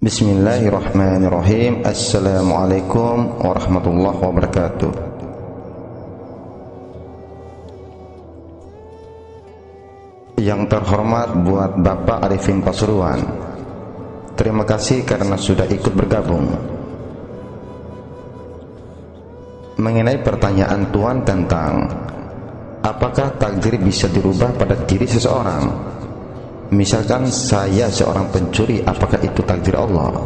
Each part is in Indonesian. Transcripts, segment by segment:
Bismillahirrahmanirrahim. Assalamualaikum warahmatullahi wabarakatuh. Yang terhormat buat Bapak Arifin Pasuruan, terima kasih karena sudah ikut bergabung. Mengenai pertanyaan Tuan tentang apakah takdir bisa dirubah pada diri seseorang, misalkan saya seorang pencuri, apakah itu takdir Allah?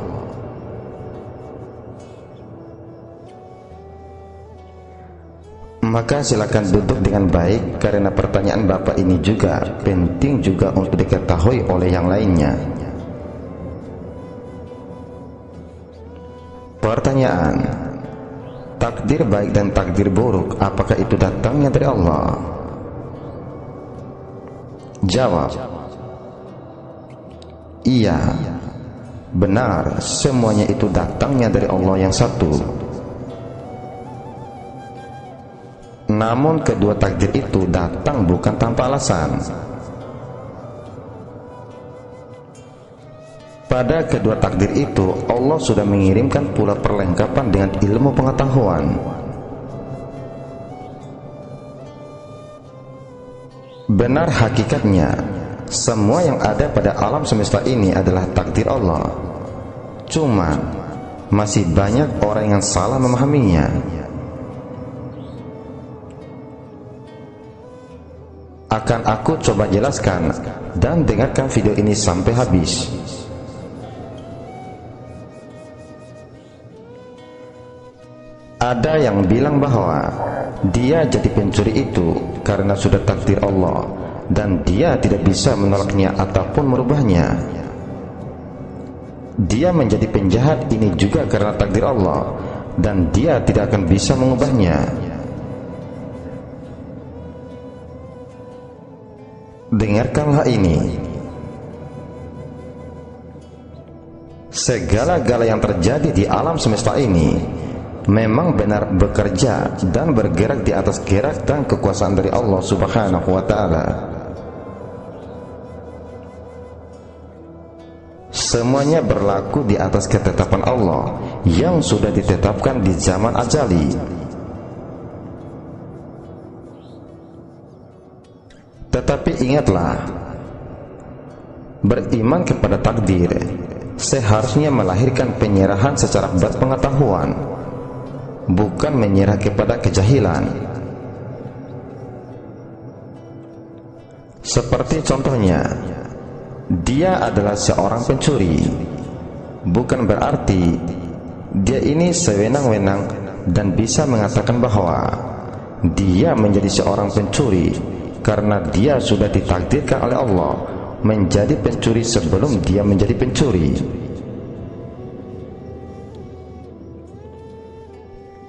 Maka silakan duduk dengan baik, karena pertanyaan Bapak ini juga penting juga untuk diketahui oleh yang lainnya. Pertanyaan, takdir baik dan takdir buruk, apakah itu datangnya dari Allah? Jawab, iya, benar, semuanya itu datangnya dari Allah yang satu. Namun kedua takdir itu datang bukan tanpa alasan. Pada kedua takdir itu Allah sudah mengirimkan pula perlengkapan dengan ilmu pengetahuan. Benar hakikatnya, semua yang ada pada alam semesta ini adalah takdir Allah. Cuma masih banyak orang yang salah memahaminya. Akan aku coba jelaskan, dan dengarkan video ini sampai habis. Ada yang bilang bahwa dia jadi pencuri itu karena sudah takdir Allah, dan dia tidak bisa menolaknya ataupun merubahnya. Dia menjadi penjahat ini juga karena takdir Allah, dan dia tidak akan bisa mengubahnya. Dengarkanlah ini. Segala-gala yang terjadi di alam semesta ini memang benar bekerja dan bergerak di atas gerak dan kekuasaan dari Allah Subhanahu wa ta'ala. Semuanya berlaku di atas ketetapan Allah yang sudah ditetapkan di zaman ajali. Tetapi ingatlah, beriman kepada takdir seharusnya melahirkan penyerahan secara berpengetahuan, bukan menyerah kepada kejahilan. Seperti contohnya, dia adalah seorang pencuri, bukan berarti dia ini sewenang-wenang dan bisa mengatakan bahwa dia menjadi seorang pencuri karena dia sudah ditakdirkan oleh Allah menjadi pencuri sebelum dia menjadi pencuri.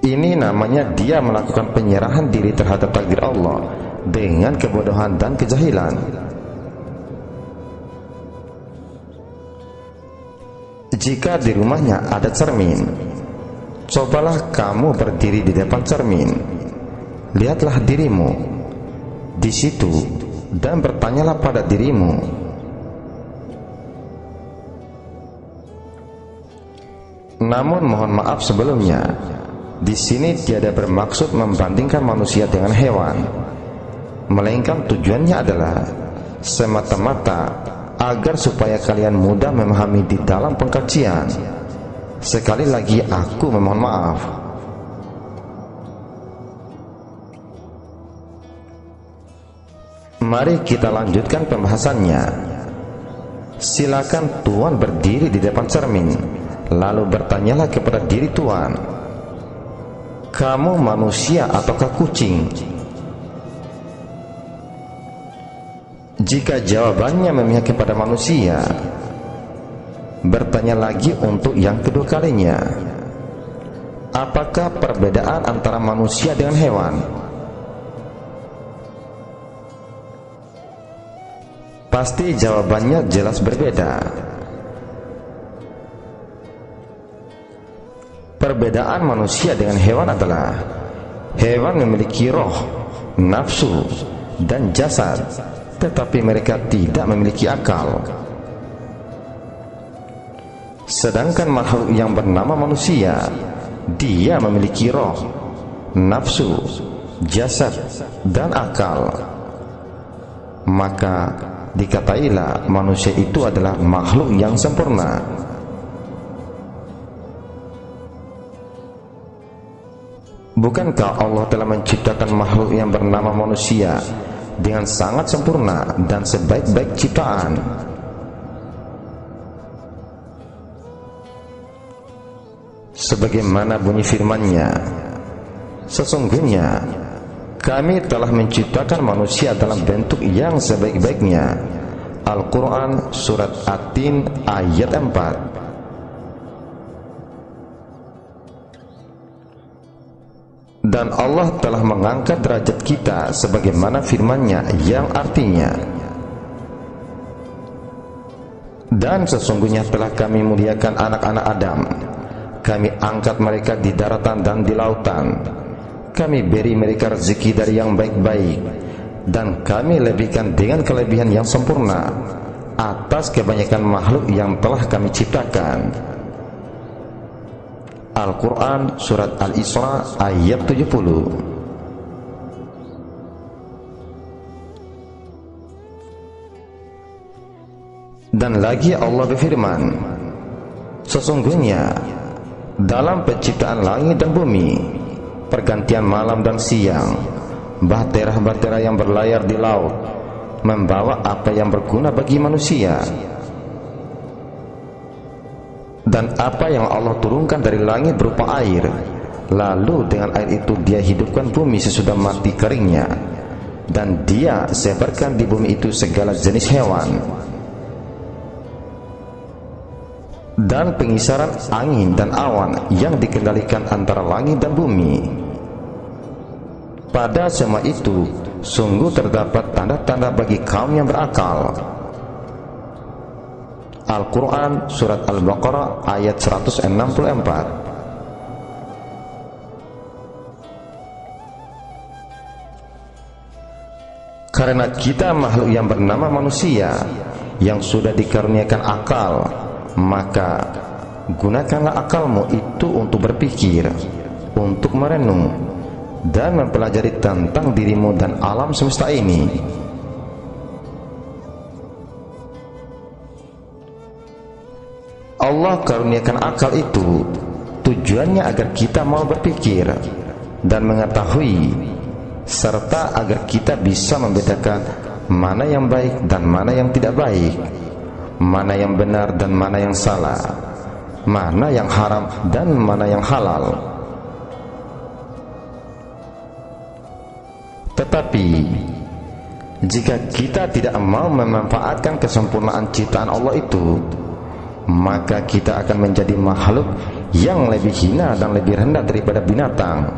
Ini namanya dia melakukan penyerahan diri terhadap takdir Allah dengan kebodohan dan kejahilan. Jika di rumahnya ada cermin, cobalah kamu berdiri di depan cermin. Lihatlah dirimu di situ dan bertanyalah pada dirimu, namun mohon maaf sebelumnya, di sini tiada bermaksud membandingkan manusia dengan hewan, melainkan tujuannya adalah semata-mata agar supaya kalian mudah memahami di dalam pengkajian. Sekali lagi aku memohon maaf. Mari kita lanjutkan pembahasannya. Silakan Tuan berdiri di depan cermin, lalu bertanyalah kepada diri Tuan, kamu manusia ataukah kucing? Jika jawabannya memihak kepada manusia, bertanya lagi untuk yang kedua kalinya, apakah perbedaan antara manusia dengan hewan? Pasti jawabannya jelas berbeda. Perbedaan manusia dengan hewan adalah hewan memiliki roh, nafsu, dan jasad, tetapi mereka tidak memiliki akal. Sedangkan makhluk yang bernama manusia, dia memiliki roh, nafsu, jasad, dan akal. Maka dikatailah manusia itu adalah makhluk yang sempurna. Bukankah Allah telah menciptakan makhluk yang bernama manusia dengan sangat sempurna dan sebaik-baik ciptaan? Sebagaimana bunyi firman-Nya, sesungguhnya kami telah menciptakan manusia dalam bentuk yang sebaik-baiknya. Al-Quran Surat At-Tin ayat 4. Dan Allah telah mengangkat derajat kita sebagaimana firman-Nya yang artinya, dan sesungguhnya telah kami muliakan anak-anak Adam. Kami angkat mereka di daratan dan di lautan. Kami beri mereka rezeki dari yang baik-baik, dan kami lebihkan dengan kelebihan yang sempurna atas kebanyakan makhluk yang telah kami ciptakan. Al-Quran Surat Al-Isra ayat 70. Dan lagi Allah berfirman, sesungguhnya dalam penciptaan langit dan bumi, pergantian malam dan siang, bahtera-bahtera yang berlayar di laut membawa apa yang berguna bagi manusia, dan apa yang Allah turunkan dari langit berupa air, lalu dengan air itu Dia hidupkan bumi sesudah mati keringnya, dan Dia sebarkan di bumi itu segala jenis hewan, dan pengisaran angin dan awan yang dikendalikan antara langit dan bumi. Pada semua itu sungguh terdapat tanda-tanda bagi kaum yang berakal. Al-Quran Surat Al-Baqarah ayat 164. Karena kita makhluk yang bernama manusia yang sudah dikaruniakan akal, maka gunakanlah akalmu itu untuk berpikir, untuk merenung, dan mempelajari tentang dirimu dan alam semesta ini. Allah karuniakan akal itu tujuannya agar kita mau berpikir dan mengetahui, serta agar kita bisa membedakan mana yang baik dan mana yang tidak baik, mana yang benar dan mana yang salah, mana yang haram dan mana yang halal. Tetapi jika kita tidak mau memanfaatkan kesempurnaan ciptaan Allah itu, maka kita akan menjadi makhluk yang lebih hina dan lebih rendah daripada binatang.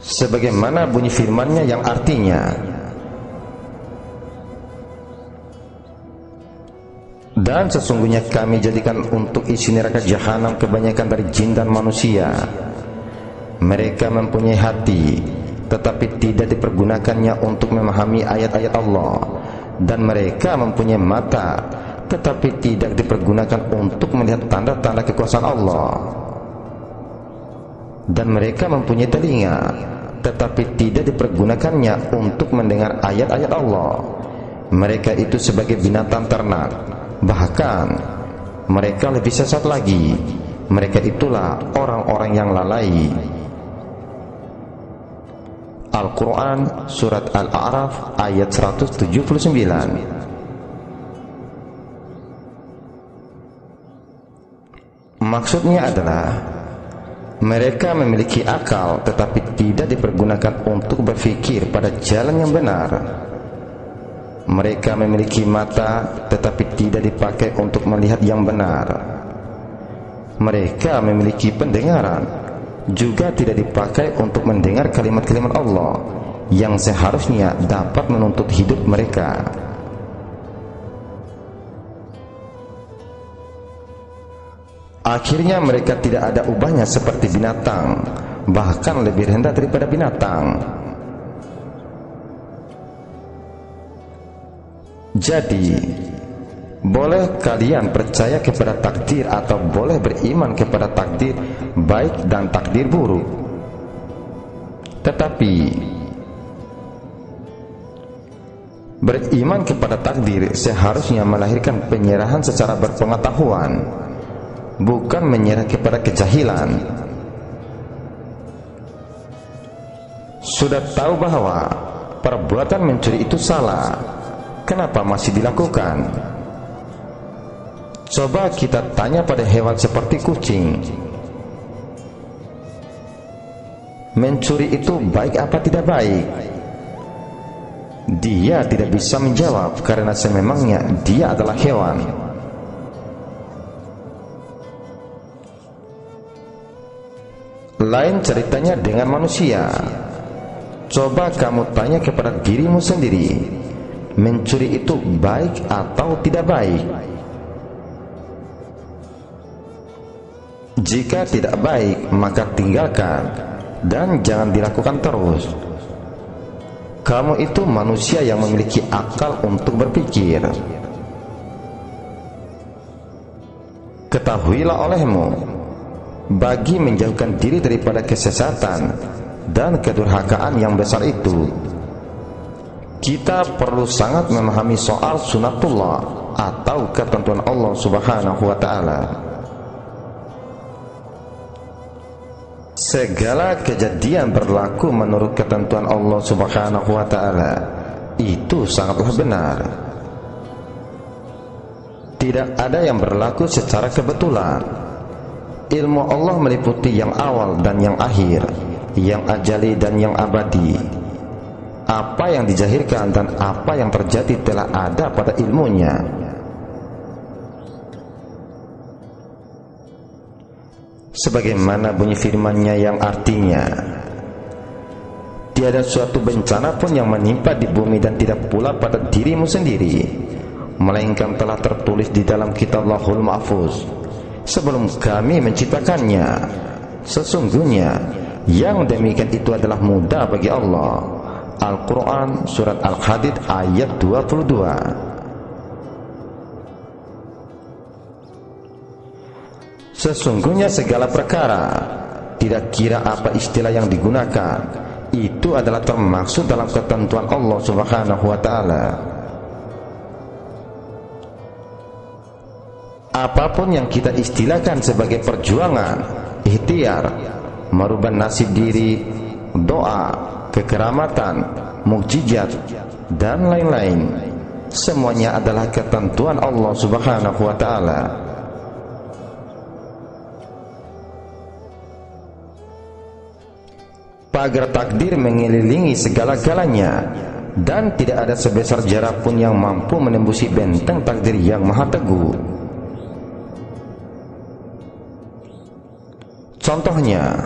Sebagaimana bunyi firman-Nya yang artinya, dan sesungguhnya kami jadikan untuk isi neraka jahanam kebanyakan dari jin dan manusia. Mereka mempunyai hati, tetapi tidak dipergunakannya untuk memahami ayat-ayat Allah, dan mereka mempunyai mata, tetapi tidak dipergunakan untuk melihat tanda-tanda kekuasaan Allah, dan mereka mempunyai telinga, tetapi tidak dipergunakannya untuk mendengar ayat-ayat Allah. Mereka itu sebagai binatang ternak, bahkan mereka lebih sesat lagi. Mereka itulah orang-orang yang lalai. Al-Quran Surat Al-A'raf ayat 179. Maksudnya adalah mereka memiliki akal tetapi tidak dipergunakan untuk berpikir pada jalan yang benar. Mereka memiliki mata tetapi tidak dipakai untuk melihat yang benar. Mereka memiliki pendengaran juga tidak dipakai untuk mendengar kalimat-kalimat Allah yang seharusnya dapat menuntut hidup mereka. Akhirnya mereka tidak ada ubahnya seperti binatang, bahkan lebih rendah daripada binatang. Jadi, boleh kalian percaya kepada takdir atau boleh beriman kepada takdir baik dan takdir buruk. Tetapi beriman kepada takdir seharusnya melahirkan penyerahan secara berpengetahuan, bukan menyerah kepada kejahilan. Sudah tahu bahwa perbuatan mencuri itu salah, kenapa masih dilakukan? Coba kita tanya pada hewan seperti kucing, mencuri itu baik apa tidak baik? Dia tidak bisa menjawab karena sememangnya dia adalah hewan. Lain ceritanya dengan manusia. Coba kamu tanya kepada dirimu sendiri, mencuri itu baik atau tidak baik? Jika tidak baik, maka tinggalkan dan jangan dilakukan terus. Kamu itu manusia yang memiliki akal untuk berpikir. Ketahuilah olehmu, bagi menjauhkan diri daripada kesesatan dan kedurhakaan yang besar itu, kita perlu sangat memahami soal sunatullah atau ketentuan Allah Subhanahu wa ta'ala. Segala kejadian berlaku menurut ketentuan Allah Subhanahu wa ta'ala. Itu sangatlah benar. Tidak ada yang berlaku secara kebetulan. Ilmu Allah meliputi yang awal dan yang akhir, yang ajali dan yang abadi. Apa yang dijahirkan dan apa yang terjadi telah ada pada ilmunya. Sebagaimana bunyi firman-Nya yang artinya, tiada suatu bencana pun yang menimpa di bumi dan tidak pula pada dirimu sendiri, melainkan telah tertulis di dalam kitab Lauhul Mahfuz sebelum kami menciptakannya. Sesungguhnya yang demikian itu adalah mudah bagi Allah. Al-Quran Surat Al-Hadid ayat 22. Sesungguhnya segala perkara, tidak kira apa istilah yang digunakan, itu adalah termaksud dalam ketentuan Allah Subhanahu wa ta'ala. Apapun yang kita istilahkan sebagai perjuangan, ikhtiar, merubah nasib diri, doa, kekeramatan, mukjizat, dan lain-lain, semuanya adalah ketentuan Allah Subhanahu wa ta'ala. Pagar takdir mengelilingi segala-galanya, dan tidak ada sebesar jarak pun yang mampu menembusi benteng takdir yang maha teguh. Contohnya,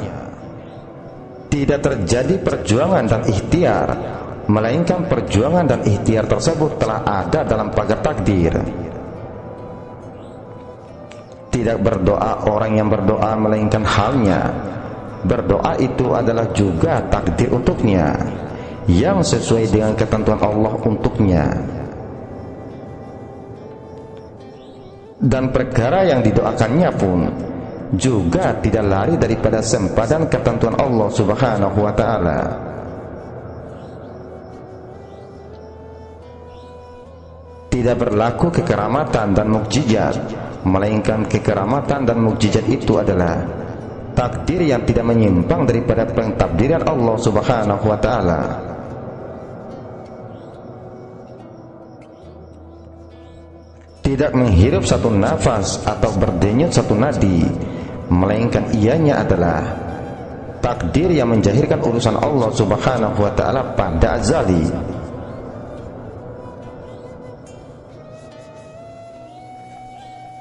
tidak terjadi perjuangan dan ikhtiar, melainkan perjuangan dan ikhtiar tersebut telah ada dalam pagar takdir. Tidak berdoa orang yang berdoa, melainkan halnya berdoa itu adalah juga takdir untuknya, yang sesuai dengan ketentuan Allah untuknya. Dan perkara yang didoakannya pun juga tidak lari daripada sempadan ketentuan Allah Subhanahu wa ta'ala. Tidak berlaku kekeramatan dan mukjizat, melainkan kekeramatan dan mukjizat itu adalah takdir yang tidak menyimpang daripada pentakdiran Allah Subhanahu wa ta'ala. Tidak menghirup satu nafas atau berdenyut satu nadi, melainkan ianya adalah takdir yang menjahirkan urusan Allah Subhanahu wa ta'ala pada azali.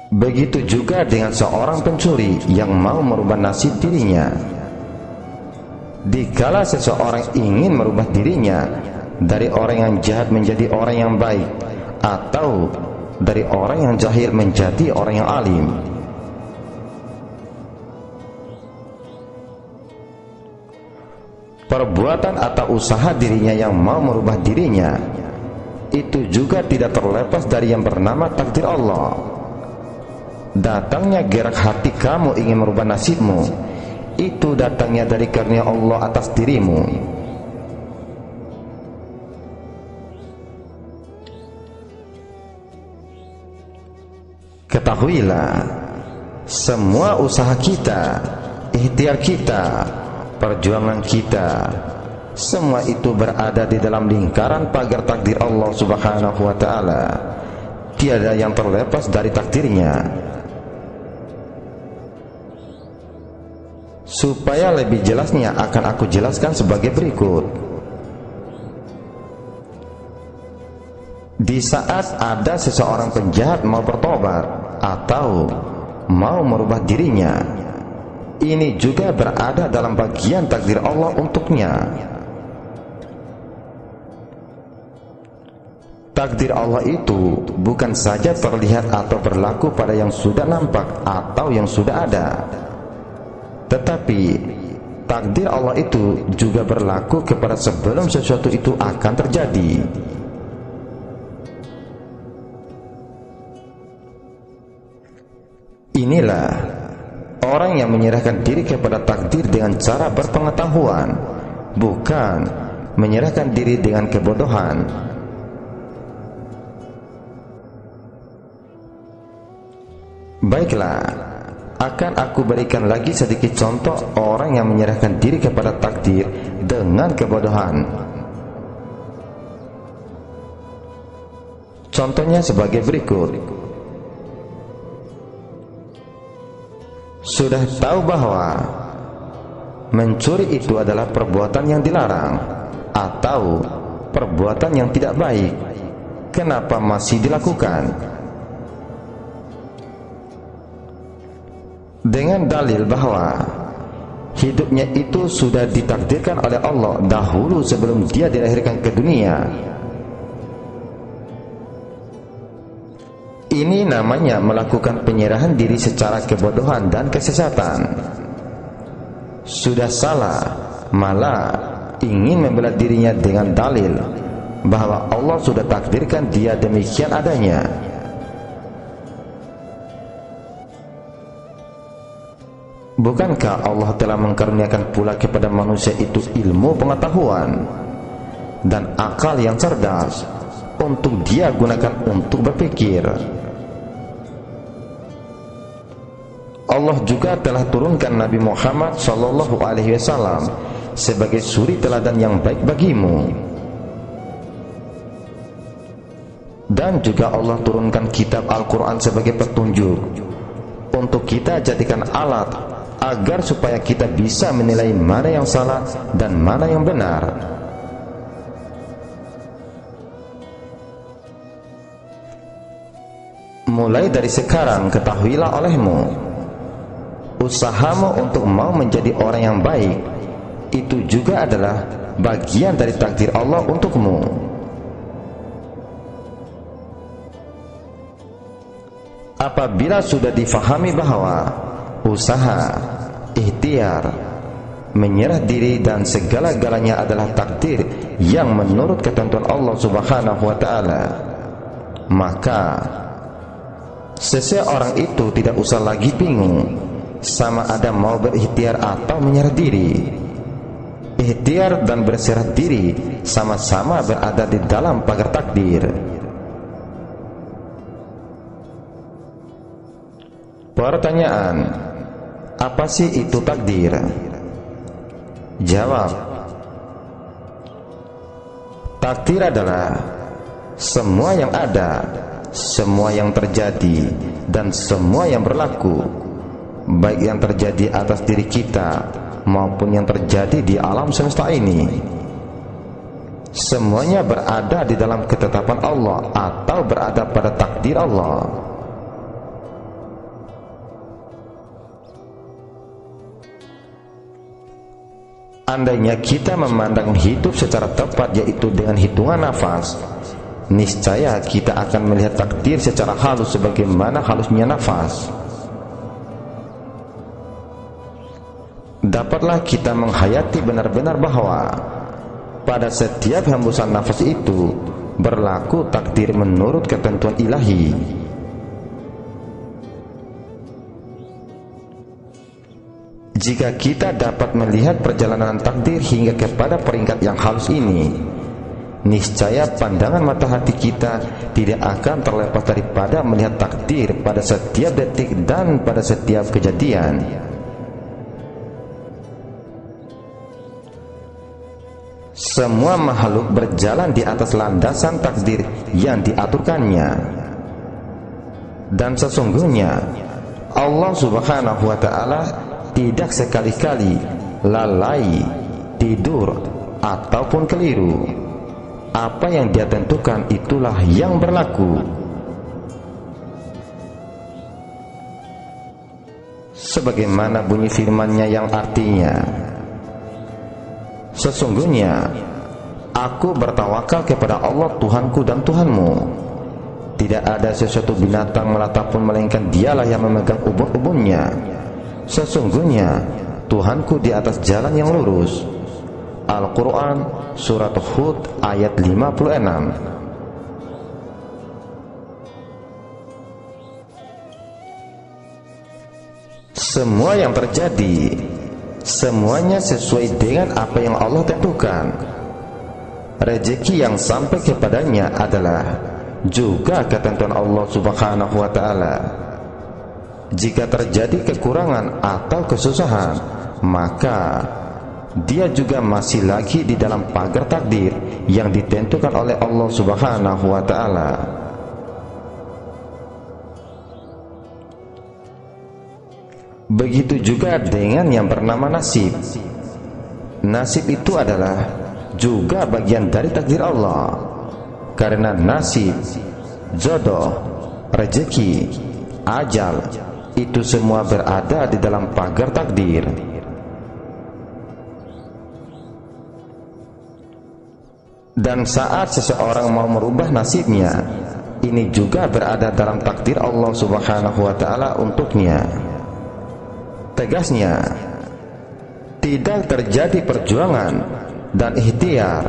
Begitu juga dengan seorang pencuri yang mau merubah nasib dirinya. Dikala seseorang ingin merubah dirinya dari orang yang jahat menjadi orang yang baik, atau dari orang yang jahil menjadi orang yang alim, perbuatan atau usaha dirinya yang mau merubah dirinya itu juga tidak terlepas dari yang bernama takdir Allah. Datangnya gerak hati kamu ingin merubah nasibmu, itu datangnya dari karunia Allah atas dirimu. Ketahuilah, semua usaha kita, ikhtiar kita, perjuangan kita, semua itu berada di dalam lingkaran pagar takdir Allah Subhanahu wa ta'ala. Tiada yang terlepas dari takdirnya. Supaya lebih jelasnya akan aku jelaskan sebagai berikut. Di saat ada seseorang penjahat mau bertobat atau mau merubah dirinya, ini juga berada dalam bagian takdir Allah untuknya. Takdir Allah itu bukan saja terlihat atau berlaku pada yang sudah nampak atau yang sudah ada, tetapi takdir Allah itu juga berlaku kepada sebelum sesuatu itu akan terjadi. Inilah orang yang menyerahkan diri kepada takdir dengan cara berpengetahuan, bukan menyerahkan diri dengan kebodohan. Baiklah, akan aku berikan lagi sedikit contoh orang yang menyerahkan diri kepada takdir dengan kebodohan. Contohnya sebagai berikut. Sudah tahu bahwa mencuri itu adalah perbuatan yang dilarang atau perbuatan yang tidak baik, kenapa masih dilakukan? Dengan dalil bahwa hidupnya itu sudah ditakdirkan oleh Allah dahulu sebelum dia dilahirkan ke dunia. Ini namanya melakukan penyerahan diri secara kebodohan dan kesesatan. Sudah salah, malah ingin membela dirinya dengan dalil bahwa Allah sudah takdirkan dia demikian adanya. Bukankah Allah telah mengkaruniakan pula kepada manusia itu ilmu pengetahuan dan akal yang cerdas untuk dia gunakan untuk berpikir? Allah juga telah turunkan Nabi Muhammad SAW sebagai suri teladan yang baik bagimu. Dan juga Allah turunkan kitab Al-Quran sebagai petunjuk untuk kita jadikan alat agar supaya kita bisa menilai mana yang salah dan mana yang benar. Mulai dari sekarang ketahuilah olehmu, usahamu untuk mau menjadi orang yang baik itu juga adalah bagian dari takdir Allah untukmu. Apabila sudah difahami bahwa usaha, ikhtiar, menyerah diri dan segala-galanya adalah takdir yang menurut ketentuan Allah Subhanahu wa ta'ala, maka seseorang itu tidak usah lagi bingung sama ada mau berikhtiar atau menyerah diri. Ikhtiar dan berserah diri sama-sama berada di dalam pagar takdir. Pertanyaan, apa sih itu takdir? Jawab, takdir adalah semua yang ada, semua yang terjadi, dan semua yang berlaku, baik yang terjadi atas diri kita maupun yang terjadi di alam semesta ini. Semuanya berada di dalam ketetapan Allah atau berada pada takdir Allah. Andainya kita memandang hidup secara tepat, yaitu dengan hitungan nafas, niscaya kita akan melihat takdir secara halus sebagaimana halusnya nafas. Dapatlah kita menghayati benar-benar bahwa pada setiap hembusan nafas itu berlaku takdir menurut ketentuan ilahi. Jika kita dapat melihat perjalanan takdir hingga kepada peringkat yang halus ini, niscaya pandangan mata hati kita tidak akan terlepas daripada melihat takdir pada setiap detik dan pada setiap kejadian. Semua makhluk berjalan di atas landasan takdir yang diaturkannya. Dan sesungguhnya Allah Subhanahu wa ta'ala tidak sekali-kali lalai, tidur, ataupun keliru. Apa yang Dia tentukan itulah yang berlaku. Sebagaimana bunyi firman-Nya yang artinya, sesungguhnya aku bertawakal kepada Allah Tuhanku dan Tuhanmu. Tidak ada sesuatu binatang melata pun melainkan Dialah yang memegang ubun-ubunnya. Sesungguhnya Tuhanku di atas jalan yang lurus. Al-Quran Surat Hud ayat 56. Semua yang terjadi, semuanya sesuai dengan apa yang Allah tentukan. Rezeki yang sampai kepadanya adalah juga ketentuan Allah Subhanahu wa ta'ala. Jika terjadi kekurangan atau kesusahan, maka dia juga masih lagi di dalam pagar takdir yang ditentukan oleh Allah Subhanahu wa ta'ala. Begitu juga dengan yang bernama nasib. Nasib itu adalah juga bagian dari takdir Allah. Karena nasib, jodoh, rezeki, ajal, itu semua berada di dalam pagar takdir. Dan saat seseorang mau merubah nasibnya, ini juga berada dalam takdir Allah Subhanahu wa ta'ala untuknya. Tegasnya, tidak terjadi perjuangan dan ikhtiar,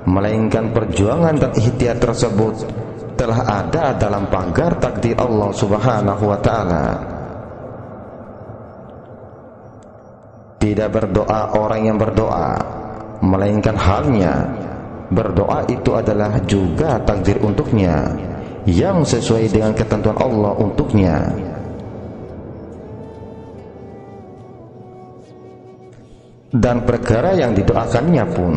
melainkan perjuangan dan ikhtiar tersebut telah ada dalam pagar takdir Allah Subhanahu wa ta'ala. Tidak berdoa orang yang berdoa, melainkan halnya berdoa itu adalah juga takdir untuknya, yang sesuai dengan ketentuan Allah untuknya. Dan perkara yang didoakannya pun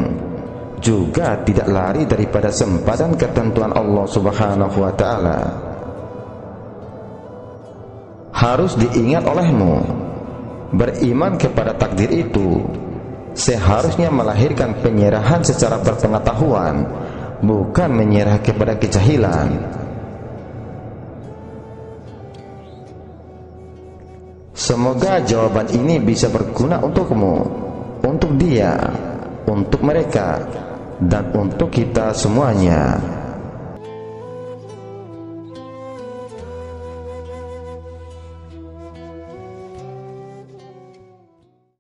juga tidak lari daripada sempadan ketentuan Allah Subhanahu wa ta'ala. Harus diingat olehmu, beriman kepada takdir itu seharusnya melahirkan penyerahan secara berpengetahuan, bukan menyerah kepada kejahilan. Semoga jawaban ini bisa berguna untukmu, untuk dia, untuk mereka, dan untuk kita semuanya.